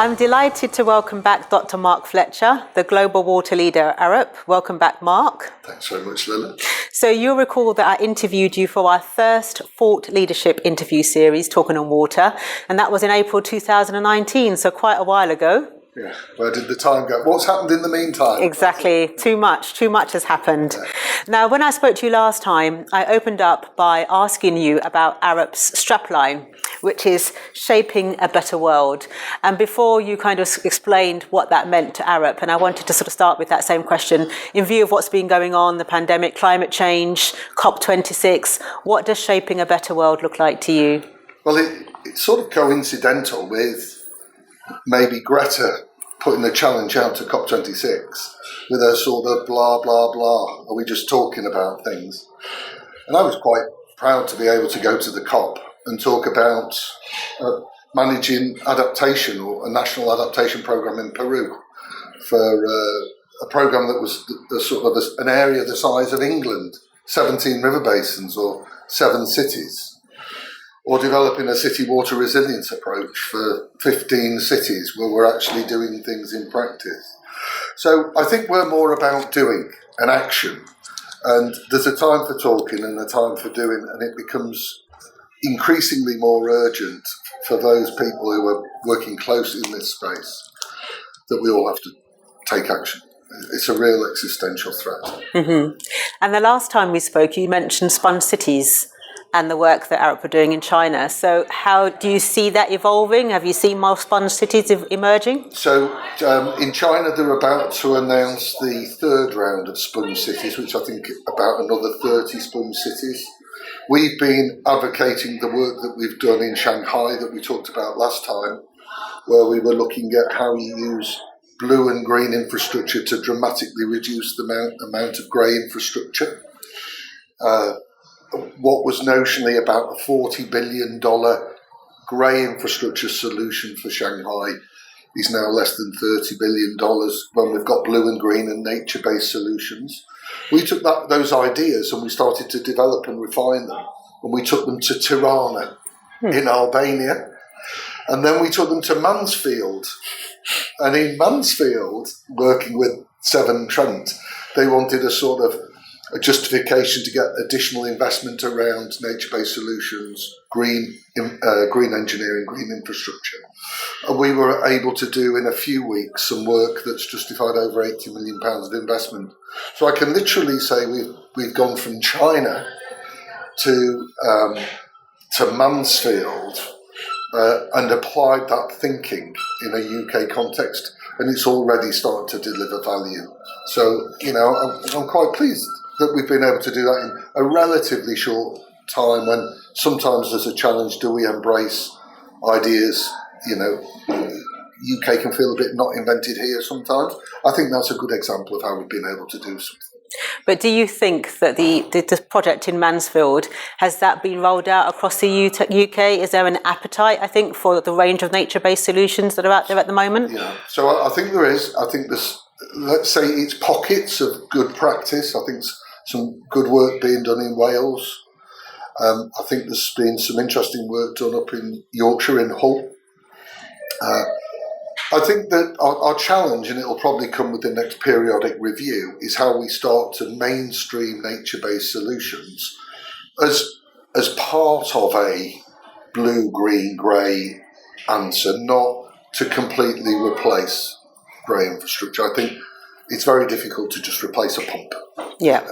I'm delighted to welcome back Dr. Mark Fletcher, the Global Water Leader at ARUP. Welcome back, Mark. Thanks very much, Lila. So you'll recall that I interviewed you for our first thought leadership interview series, Talking on Water, and that was in April 2019, so quite a while ago. Yeah, where did the time go? What's happened in the meantime? Exactly, too much has happened. Yeah. Now, when I spoke to you last time, I opened up by asking you about ARUP's strapline, which is shaping a better world. And before you kind of explained what that meant to ARUP, and I wanted to sort of start with that same question, in view of what's been going on, the pandemic, climate change, COP26, what does shaping a better world look like to you? Well, it's sort of coincidental with maybe Greta putting the challenge out to COP26 with her sort of blah, blah, blah. Are we just talking about things? And I was quite proud to be able to go to the COP and talk about managing adaptation, or a national adaptation program in Peru for a program that was sort of an area the size of England, 17 river basins or 7 cities. Or developing a city water resilience approach for 15 cities where we're actually doing things in practice. So I think we're more about doing and action. And there's a time for talking and a time for doing, and it becomes increasingly more urgent for those people who are working closely in this space that we all have to take action. It's a real existential threat. Mm-hmm. And the last time we spoke, you mentioned sponge cities and the work that ARUP are doing in China. So how do you see that evolving? Have you seen more sponge cities emerging? So in China, they're about to announce the third round of sponge cities, which I think about another 30 sponge cities. We've been advocating the work that we've done in Shanghai that we talked about last time, where we were looking at how you use blue and green infrastructure to dramatically reduce the amount of grey infrastructure. What was notionally about a $40 billion grey infrastructure solution for Shanghai is now less than $30 billion when we've got blue and green and nature-based solutions. We took those ideas and we started to develop and refine them, and we took them to Tirana in Albania, and then we took them to Mansfield. And in Mansfield, working with Severn Trent, they wanted a sort of a justification to get additional investment around nature-based solutions, green engineering, green infrastructure. And we were able to do in a few weeks some work that's justified over £80 million of investment. So I can literally say we've gone from China to Mansfield and applied that thinking in a UK context, and it's already starting to deliver value. So, I'm quite pleased that we've been able to do that in a relatively short time, when sometimes there's a challenge, do we embrace ideas, UK can feel a bit not invented here sometimes. I think that's a good example of how we've been able to do something. But do you think that the project in Mansfield, has that been rolled out across the UK? Is there an appetite, I think, for the range of nature-based solutions that are out there at the moment? Yeah, so I think there is. I think there's, let's say, it's pockets of good practice. I think some good work being done in Wales. I think there's been some interesting work done up in Yorkshire, in Hull. I think that our challenge, and it'll probably come with the next periodic review, is how we start to mainstream nature-based solutions as part of a blue, green, grey answer, not to completely replace grey infrastructure. I think it's very difficult to just replace a pump. Yeah.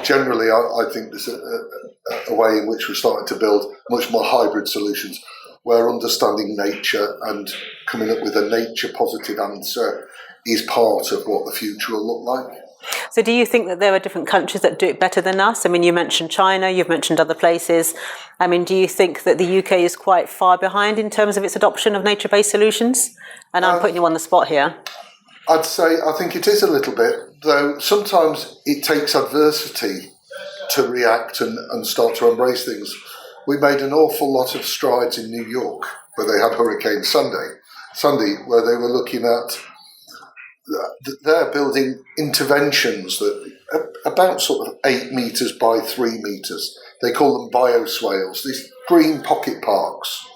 Generally, I think there's a way in which we're starting to build much more hybrid solutions, where understanding nature and coming up with a nature-positive answer is part of what the future will look like. So do you think that there are different countries that do it better than us? I mean, you mentioned China, you've mentioned other places. I mean, do you think that the UK is quite far behind in terms of its adoption of nature-based solutions? And I'm putting you on the spot here. I'd say I think it is a little bit, though sometimes it takes adversity to react and start to embrace things. We made an awful lot of strides in New York, where they had Hurricane Sandy, where they were looking at, they're building interventions that are about sort of 8 metres by 3 metres. They call them bioswales, these green pocket parks.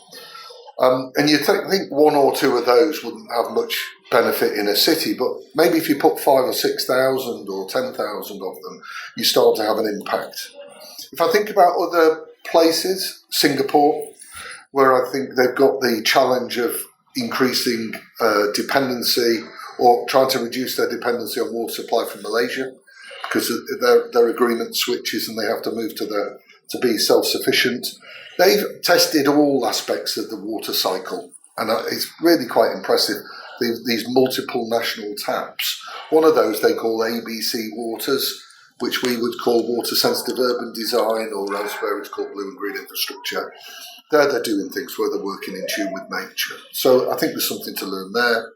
And you think one or two of those wouldn't have much benefit in a city, but maybe if you put 5,000 or 6,000 or 10,000 of them, you start to have an impact. If I think about other places, Singapore, where I think they've got the challenge of increasing dependency or trying to reduce their dependency on water supply from Malaysia, because their agreement switches and they have to move to be self-sufficient. They've tested all aspects of the water cycle, and it's really quite impressive. These multiple national taps. One of those they call ABC waters, which we would call water sensitive urban design, or elsewhere it's called blue and green infrastructure. They're doing things where they're working in tune with nature. So I think there's something to learn there,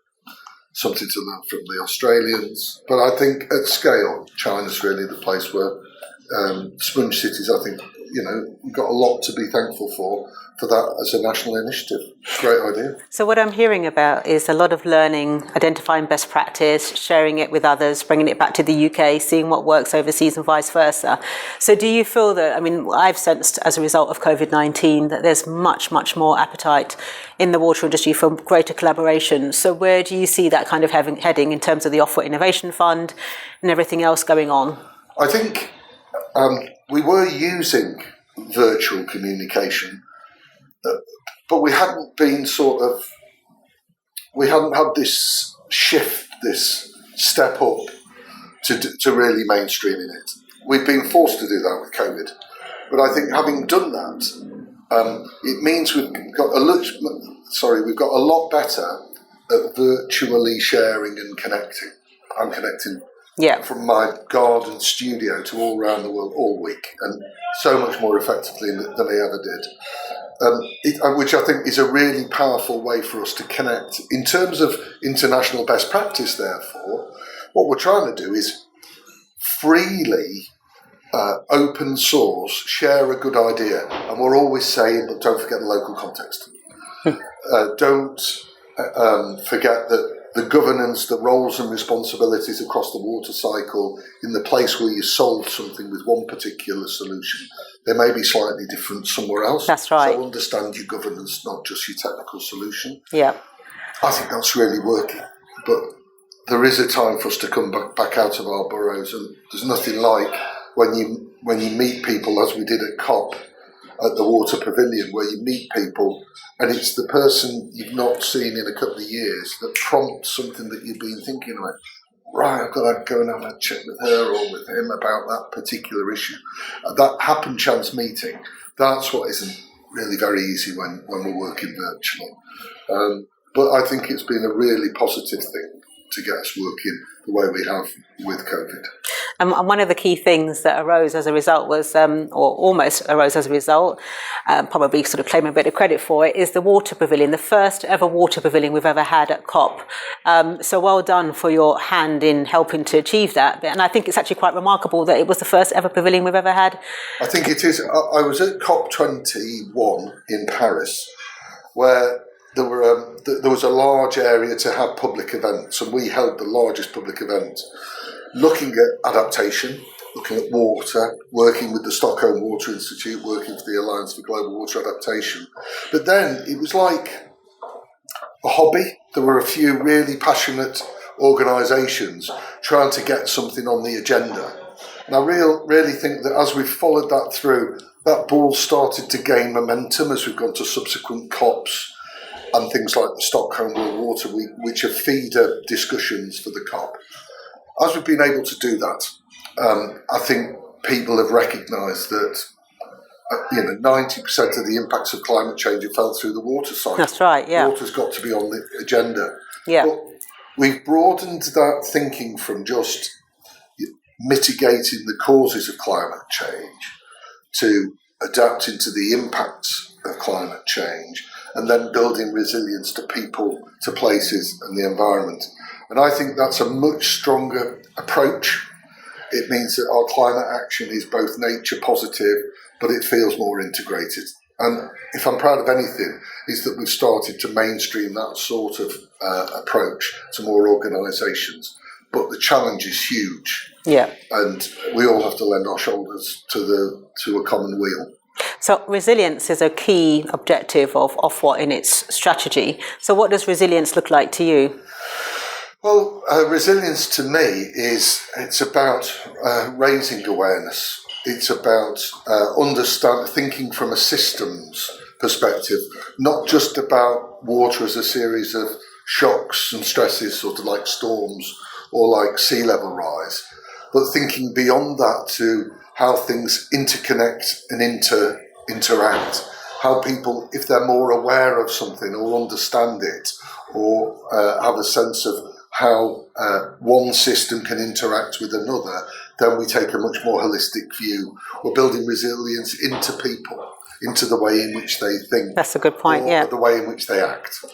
something to learn from the Australians. But I think at scale, China's really the place where sponge cities, I think, we've got a lot to be thankful for that as a national initiative. Great idea. So what I'm hearing about is a lot of learning, identifying best practice, sharing it with others, bringing it back to the UK, seeing what works overseas and vice versa. So do you feel that, I've sensed as a result of COVID-19 that there's much, much more appetite in the water industry for greater collaboration. So where do you see that kind of heading in terms of the Ofwat Innovation Fund and everything else going on? I think we were using virtual communication, but we hadn't had this shift, this step up to really mainstreaming it. We've been forced to do that with COVID, but I think having done that, it means we've got a lot better at virtually sharing and connecting. I'm connecting from my garden studio to all around the world all week, and so much more effectively than I ever did. Which I think is a really powerful way for us to connect. In terms of international best practice, therefore, what we're trying to do is freely open source, share a good idea, and we're always saying, but don't forget the local context. Don't forget that the governance, the roles and responsibilities across the water cycle in the place where you solve something with one particular solution, they may be slightly different somewhere else. That's right. So understand your governance, not just your technical solution. Yeah. I think that's really working. But there is a time for us to come back out of our burrows, and there's nothing like when you meet people, as we did at COP, at the Water Pavilion, where you meet people and it's the person you've not seen in a couple of years that prompts something that you've been thinking about. Right, I've got to go and have a chat with her or with him about that particular issue. That happen chance meeting, that's what isn't really very easy when we're working virtually. But I think it's been a really positive thing to get us working the way we have with COVID. And one of the key things that arose as a result was, or almost arose as a result, probably sort of claim a bit of credit for it, is the water pavilion, the first ever water pavilion we've ever had at COP. So well done for your hand in helping to achieve that. And I think it's actually quite remarkable that it was the first ever pavilion we've ever had. I think it is. I was at COP21 in Paris, where there was a large area to have public events, and we held the largest public event, looking at adaptation, looking at water, working with the Stockholm Water Institute, working for the Alliance for Global Water Adaptation. But then it was like a hobby. There were a few really passionate organisations trying to get something on the agenda. And I really think that as we've followed that through, that ball started to gain momentum as we've gone to subsequent COPs and things like the Stockholm World Water Week, which are feeder discussions for the COP. As we've been able to do that, I think people have recognised that 90% of the impacts of climate change are felt through the water cycle. That's right, yeah. Water's got to be on the agenda. Yeah. But we've broadened that thinking from just mitigating the causes of climate change to adapting to the impacts of climate change and then building resilience to people, to places and the environment. And I think that's a much stronger approach. It means that our climate action is both nature positive, but it feels more integrated. And if I'm proud of anything, is that we've started to mainstream that sort of approach to more organisations. But the challenge is huge. Yeah. And we all have to lend our shoulders to a common wheel. So resilience is a key objective of Ofwat in its strategy. So what does resilience look like to you? Well, resilience to me it's about raising awareness. It's about thinking from a systems perspective, not just about water as a series of shocks and stresses, sort of like storms or like sea level rise, but thinking beyond that to how things interconnect and interact, how people, if they're more aware of something or understand it or have a sense of how one system can interact with another, then we take a much more holistic view. We're building resilience into people, into the way in which they think. That's a good point, yeah. The way in which they act.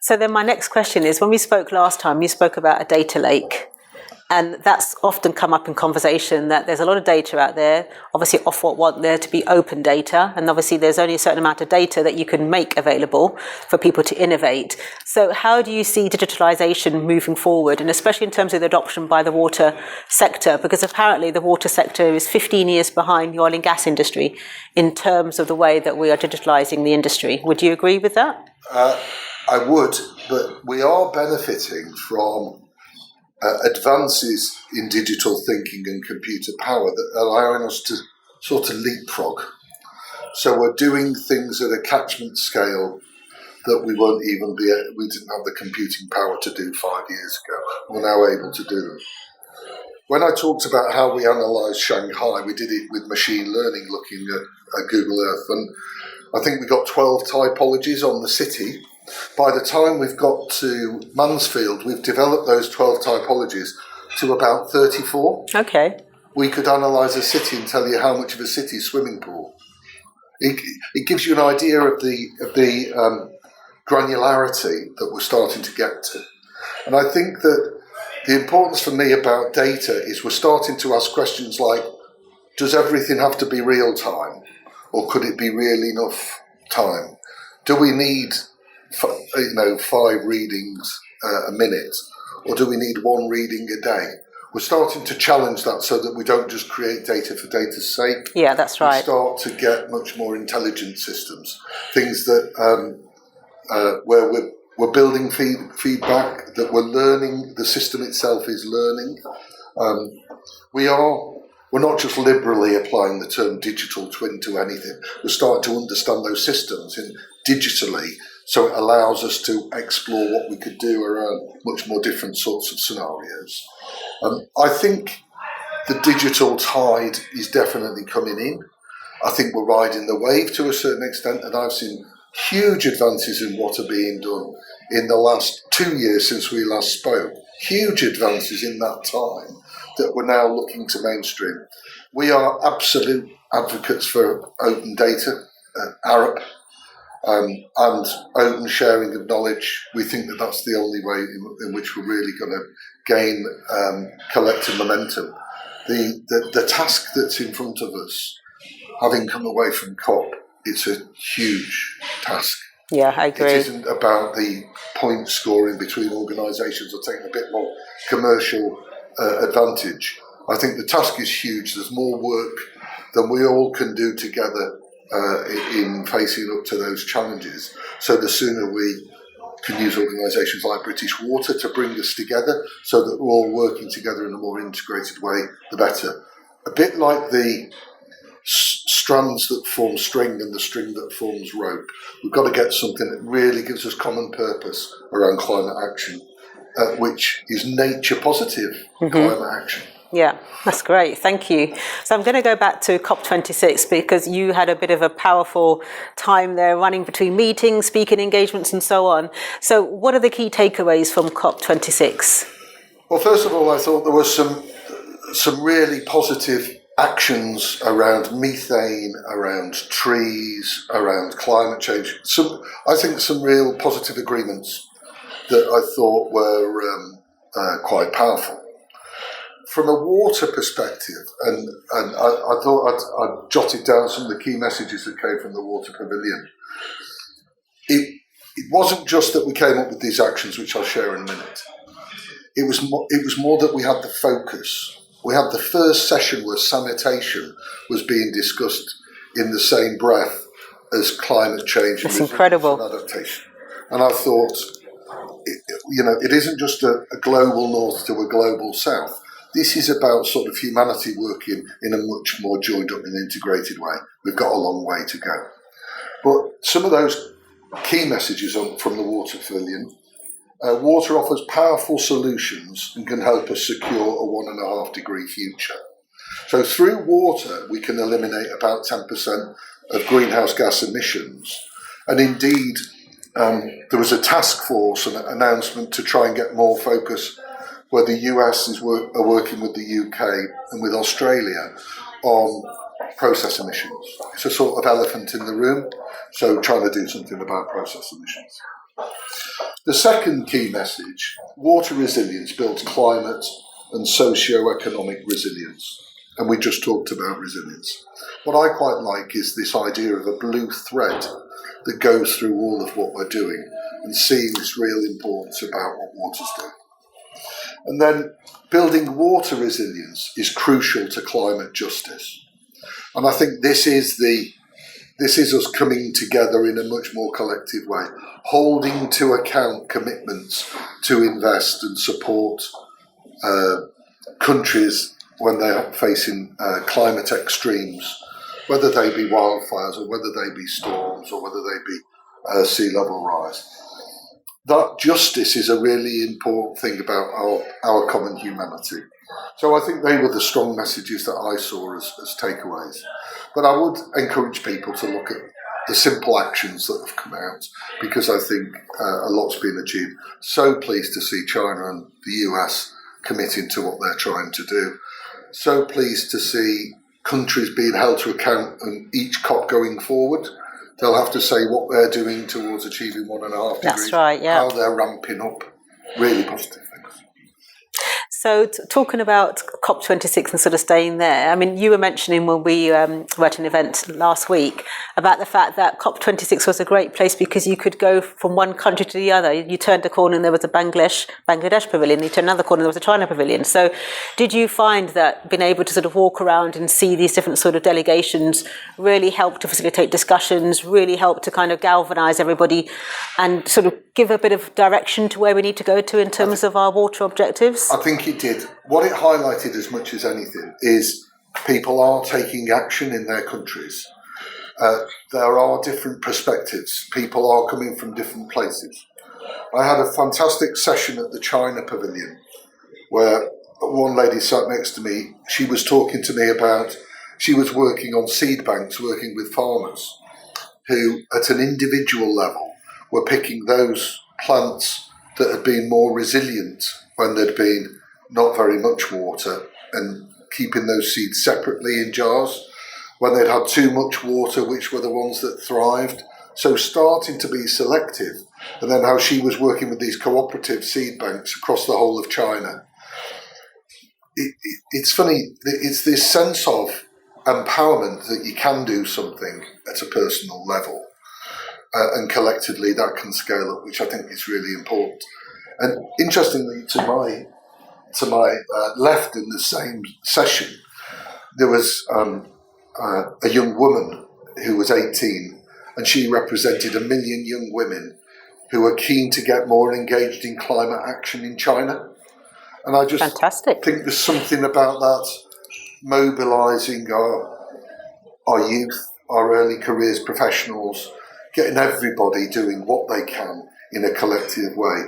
So then my next question is, when we spoke last time, you spoke about a data lake. And that's often come up in conversation, that there's a lot of data out there. Obviously, Ofwat want there to be open data, and obviously there's only a certain amount of data that you can make available for people to innovate. So how do you see digitalisation moving forward, and especially in terms of the adoption by the water sector? Because apparently the water sector is 15 years behind the oil and gas industry in terms of the way that we are digitalising the industry. Would you agree with that? I would, but we are benefiting from advances in digital thinking and computer power that are allowing us to sort of leapfrog. So we're doing things at a catchment scale that we didn't have the computing power to do 5 years ago. We're now able to do them. When I talked about how we analysed Shanghai, we did it with machine learning, looking at Google Earth, and I think we got 12 typologies on the city. By the time we've got to Mansfield, we've developed those 12 typologies to about 34. Okay. We could analyse a city and tell you how much of a city's swimming pool. It gives you an idea of the granularity that we're starting to get to. And I think that the importance for me about data is we're starting to ask questions like, does everything have to be real time? Or could it be real enough time? Do we need 5 readings a minute, or do we need 1 reading a day? We're starting to challenge that so that we don't just create data for data's sake. Yeah, that's right. We start to get much more intelligent systems, things that where we're building feedback, that we're learning, the system itself is learning. We're not just liberally applying the term digital twin to anything. We're starting to understand those systems digitally, so it allows us to explore what we could do around much more different sorts of scenarios. I think the digital tide is definitely coming in. I think we're riding the wave to a certain extent, and I've seen huge advances in what are being done in the last 2 years since we last spoke. Huge advances in that time that we're now looking to mainstream. We are absolute advocates for open data, ARUP, and open sharing of knowledge. We think that that's the only way in which we're really going to gain collective momentum. The task that's in front of us, having come away from COP, it's a huge task. Yeah, I agree. It isn't about the point scoring between organisations or taking a bit more commercial advantage. I think the task is huge. There's more work than we all can do together in facing up to those challenges. So the sooner we can use organisations like British Water to bring us together so that we're all working together in a more integrated way, the better. A bit like the strands that form string and the string that forms rope. We've got to get something that really gives us common purpose around climate action, which is nature positive climate action. Yeah, that's great. Thank you. So I'm going to go back to COP26 because you had a bit of a powerful time there running between meetings, speaking engagements and so on. So what are the key takeaways from COP26? Well, first of all, I thought there was some really positive actions around methane, around trees, around climate change. I think some real positive agreements that I thought were quite powerful. From a water perspective, and I thought I'd jotted down some of the key messages that came from the water pavilion. It wasn't just that we came up with these actions, which I'll share in a minute. It was more that we had the focus. We had the first session where sanitation was being discussed in the same breath as climate change That's and incredible. adaptation. And I thought, it isn't just a global north to a global south. This is about sort of humanity working in a much more joined up and integrated way. We've got a long way to go. But some of those key messages from the Water Pavilion: water offers powerful solutions and can help us secure a 1.5 degree future. So through water, we can eliminate about 10% of greenhouse gas emissions. And indeed, there was a task force and an announcement to try and get more focus where the US are working with the UK and with Australia on process emissions. It's a sort of elephant in the room, so trying to do something about process emissions. The second key message: water resilience builds climate and socio-economic resilience. And we just talked about resilience. What I quite like is this idea of a blue thread that goes through all of what we're doing and seeing this real importance about what water's doing. And then building water resilience is crucial to climate justice. And I think this is us coming together in a much more collective way, holding to account commitments to invest and support countries when they're facing climate extremes, whether they be wildfires or whether they be storms or whether they be sea level rise. That justice is a really important thing about our common humanity. So I think they were the strong messages that I saw as takeaways. But I would encourage people to look at the simple actions that have come out, because I think a lot's been achieved. So pleased to see China and the US committing to what they're trying to do. So pleased to see countries being held to account on each COP going forward. They'll have to say what they're doing towards achieving 1.5 degrees. That's right, yeah. How they're ramping up. Really positive things. So talking about COP26 and sort of staying there, I mean, you were mentioning when we were at an event last week about the fact that COP26 was a great place because you could go from one country to the other. You turned a corner and there was a Bangladesh pavilion, you turned another corner and there was a China pavilion. So did you find that being able to sort of walk around and see these different sort of delegations really helped to facilitate discussions, really helped to kind of galvanise everybody and sort of give a bit of direction to where we need to go to in terms of our water objectives? I think it did. What it highlighted as much as anything is people are taking action in their countries. There are different perspectives. People are coming from different places. I had a fantastic session at the China Pavilion where one lady sat next to me. She was talking to me about, she was working on seed banks, working with farmers who at an individual level were picking those plants that had been more resilient when there'd been not very much water and keeping those seeds separately in jars. When they'd had too much water, which were the ones that thrived. So starting to be selective. And then how she was working with these cooperative seed banks across the whole of China. It's funny, it's this sense of empowerment that you can do something at a personal level. And collectively that can scale up, which I think is really important. And interestingly, to my left in the same session, there was a young woman who was 18, and she represented 1 million young women who are keen to get more engaged in climate action in China. And I just Fantastic. think there's something about that, mobilising our youth, our early careers professionals, getting everybody doing what they can in a collective way.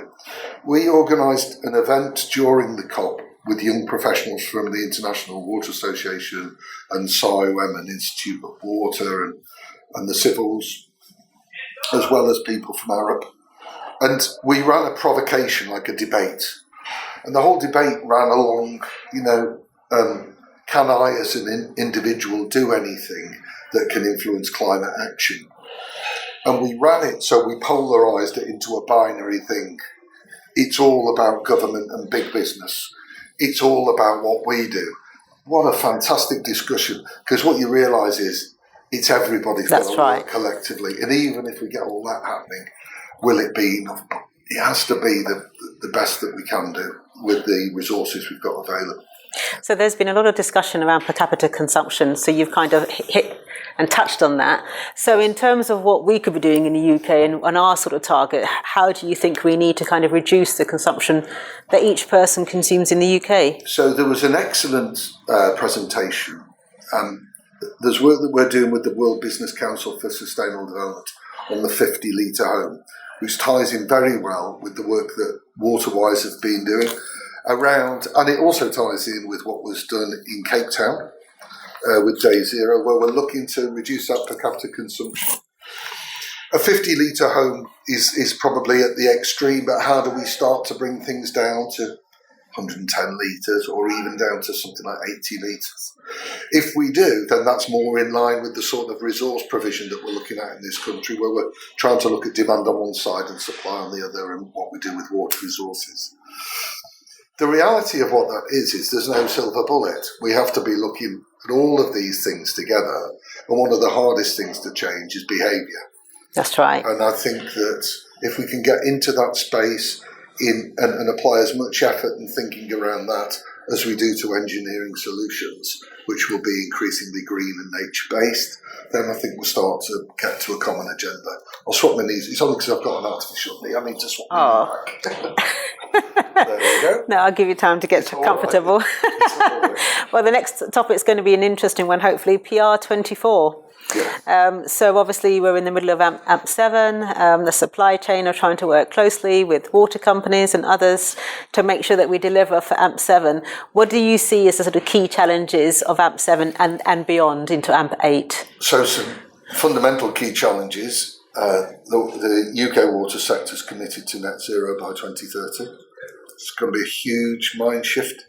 We organised an event during the COP with young professionals from the International Water Association and SIOM and Institute of Water and the civils, as well as people from ARUP. And we ran a provocation, like a debate. And the whole debate ran along, can I as an individual do anything that can influence climate action? And we ran it, so we polarised it into a binary thing. It's all about government and big business. It's all about what we do. What a fantastic discussion, because what you realise is it's everybody's got to work collectively. And even if we get all that happening, will it be enough? It has to be the best that we can do with the resources we've got available. So there's been a lot of discussion around per capita consumption. So you've kind of hit and touched on that. So in terms of what we could be doing in the UK and our sort of target, how do you think we need to kind of reduce the consumption that each person consumes in the UK? So there was an excellent presentation. There's work that we're doing with the World Business Council for Sustainable Development on the 50 litre home, which ties in very well with the work that Waterwise have been doing around, and it also ties in with what was done in Cape Town with Day Zero, where we're looking to reduce that per capita consumption. A 50 litre home is probably at the extreme, but how do we start to bring things down to 110 litres or even down to something like 80 litres? If we do, then that's more in line with the sort of resource provision that we're looking at in this country, where we're trying to look at demand on one side and supply on the other, and what we do with water resources. The reality of what that is there's no silver bullet. We have to be looking at all of these things together, and one of the hardest things to change is behaviour. That's right. And I think that if we can get into that space and apply as much effort and thinking around that as we do to engineering solutions, which will be increasingly green and nature-based, then I think we'll start to get to a common agenda. I'll swap my knees. It's only because I've got an artificial knee. I need to swap my knee back. There we go. No, I'll give you time to get comfortable. Right. Well, the next topic is going to be an interesting one, hopefully, PR24. Yeah. So obviously we're in the middle of AMP7. The supply chain are trying to work closely with water companies and others to make sure that we deliver for AMP7. What do you see as the sort of key challenges of AMP7 and beyond into AMP8? So some fundamental key challenges. The UK water sector is committed to net zero by 2030. It's going to be a huge mind shift.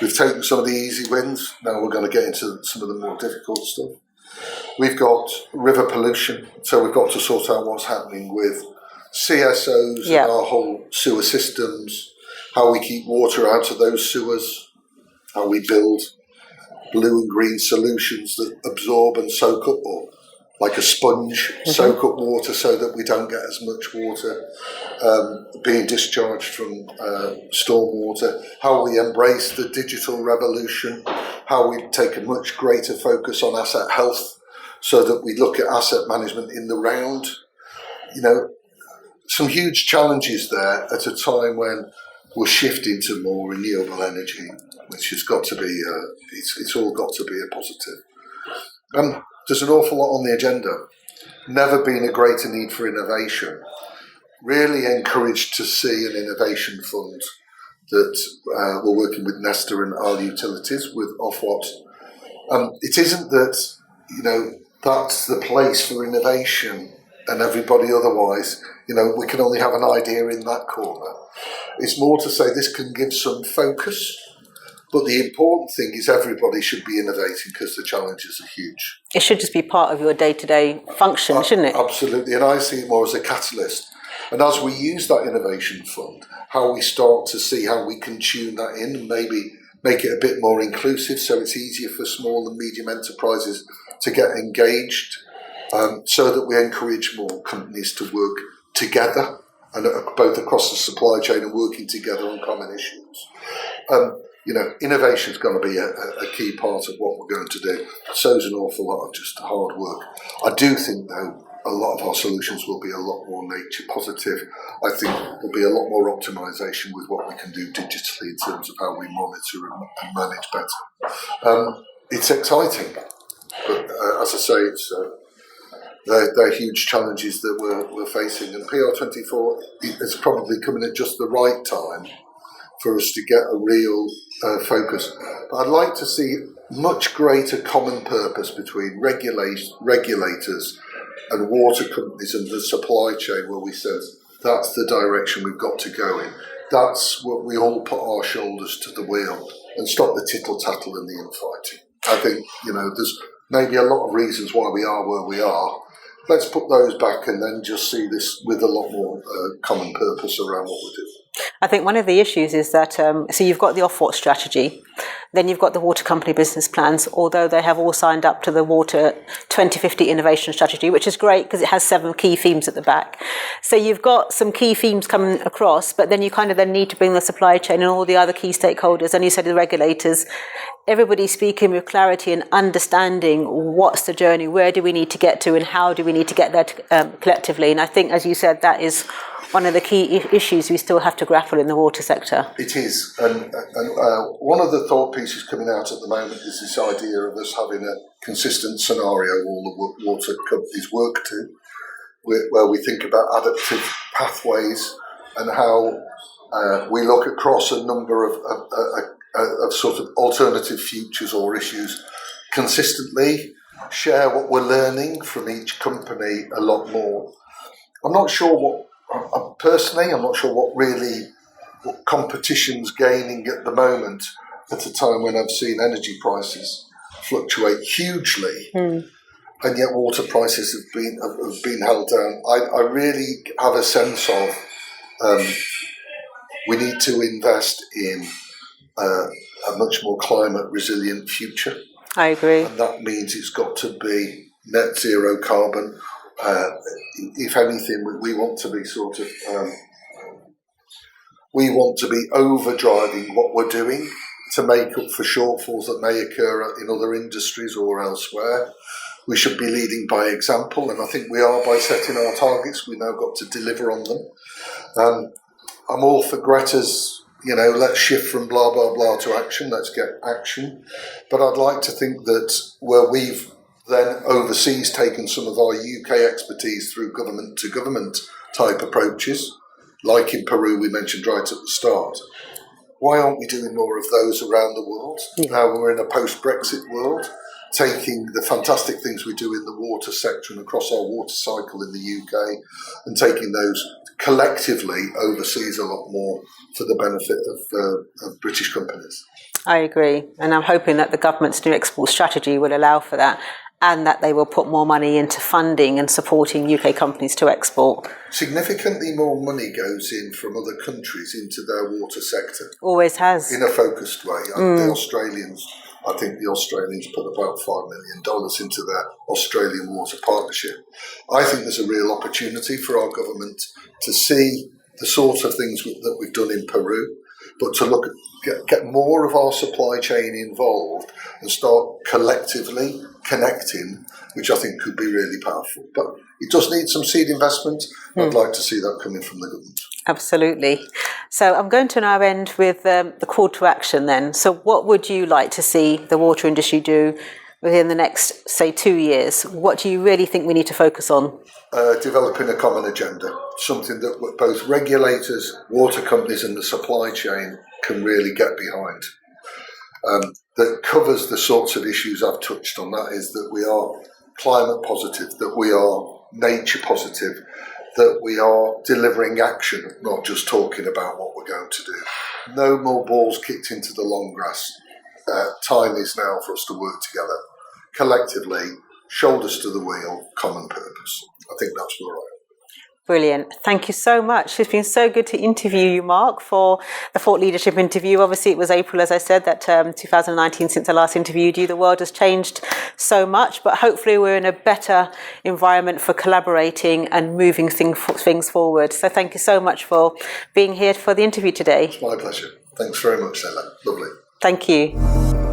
We've taken some of the easy wins. Now we're going to get into some of the more difficult stuff. We've got river pollution, so we've got to sort out what's happening with CSOs and our whole sewer systems, how we keep water out of those sewers, how we build blue and green solutions that absorb and soak up, or like a sponge, soak up water so that we don't get as much water being discharged from stormwater, how we embrace the digital revolution, how we take a much greater focus on asset health so that we look at asset management in the round. You know, some huge challenges there at a time when we're shifting to more renewable energy, which has got to be, it's all got to be a positive. There's an awful lot on the agenda. Never been a greater need for innovation. Really encouraged to see an innovation fund that we're working with Nesta and our utilities with Ofwat. It isn't that, you know, that's the place for innovation and everybody otherwise, you know, we can only have an idea in that corner. It's more to say this can give some focus. But the important thing is everybody should be innovating because the challenges are huge. It should just be part of your day-to-day function, shouldn't it? Absolutely, and I see it more as a catalyst. And as we use that innovation fund, how we start to see how we can tune that in and maybe make it a bit more inclusive so it's easier for small and medium enterprises to get engaged, so that we encourage more companies to work together, and both across the supply chain and working together on common issues. You know, innovation is going to be a key part of what we're going to do. So's an awful lot of just hard work. I do think, though, a lot of our solutions will be a lot more nature positive. I think there'll be a lot more optimisation with what we can do digitally in terms of how we monitor and manage better. It's exciting, but as I say, they're huge challenges that we're facing. And PR24 is probably coming at just the right time for us to get a real focus. But I'd like to see much greater common purpose between regulators and water companies and the supply chain, where we said that's the direction we've got to go in. That's what we all put our shoulders to the wheel and stop the tittle-tattle and the infighting. I think, you know, there's maybe a lot of reasons why we are where we are. Let's put those back and then just see this with a lot more common purpose around what we're doing. I think one of the issues is that, so you've got the Ofwat strategy, then you've got the water company business plans, although they have all signed up to the Water 2050 Innovation Strategy, which is great because it has 7 key themes at the back. So you've got some key themes coming across, but then you kind of then need to bring the supply chain and all the other key stakeholders, and you said the regulators, everybody speaking with clarity and understanding what's the journey, where do we need to get to, and how do we need to get there collectively. And I think, as you said, that is one of the key issues we still have to grapple in the water sector. It is, and one of the thought pieces coming out at the moment is this idea of us having a consistent scenario all the water companies work to, where we think about adaptive pathways and how we look across a number of sort of alternative futures or issues consistently, share what we're learning from each company a lot more. I'm not sure personally, I'm not sure what competition's gaining at the moment at a time when I've seen energy prices fluctuate hugely, and yet water prices have been held down. I really have a sense of we need to invest in a much more climate resilient future. I agree. And that means it's got to be net zero carbon. If anything, we want to be we want to be overdriving what we're doing to make up for shortfalls that may occur in other industries or elsewhere. We should be leading by example, and I think we are by setting our targets. We've now got to deliver on them. I'm all for Greta's, let's shift from blah, blah, blah to action. Let's get action. But I'd like to think that where we've then overseas taken some of our UK expertise through government to government type approaches, like in Peru we mentioned right at the start, why aren't we doing more of those around the world? Yeah. Now we're in a post-Brexit world, taking the fantastic things we do in the water sector and across our water cycle in the UK and taking those collectively overseas a lot more for the benefit of British companies. I agree, and I'm hoping that the government's new export strategy will allow for that, and that they will put more money into funding and supporting UK companies to export. Significantly more money goes in from other countries into their water sector. Always has. In a focused way. I think the Australians put about $5 million into their Australian Water Partnership. I think there's a real opportunity for our government to see the sort of things that we've done in Peru, but to look at get more of our supply chain involved and start collectively connecting, which I think could be really powerful. But it does need some seed investment. I'd like to see that coming from the government. Absolutely. So I'm going to now end with the call to action then. So what would you like to see the water industry do within the next, say, 2 years? What do you really think we need to focus on? Developing a common agenda, something that both regulators, water companies and the supply chain can really get behind. That covers the sorts of issues I've touched on. That is that we are climate positive, that we are nature positive, that we are delivering action, not just talking about what we're going to do. No more balls kicked into the long grass. Time is now for us to work together, collectively, shoulders to the wheel, common purpose. I think that's where I am. Brilliant. Thank you so much. It's been so good to interview you, Mark, for the Thought Leadership interview. Obviously, it was April, as I said, that 2019 since I last interviewed you. The world has changed so much, but hopefully we're in a better environment for collaborating and moving things forward. So thank you so much for being here for the interview today. It's my pleasure. Thanks very much, Lila. Lovely. Thank you.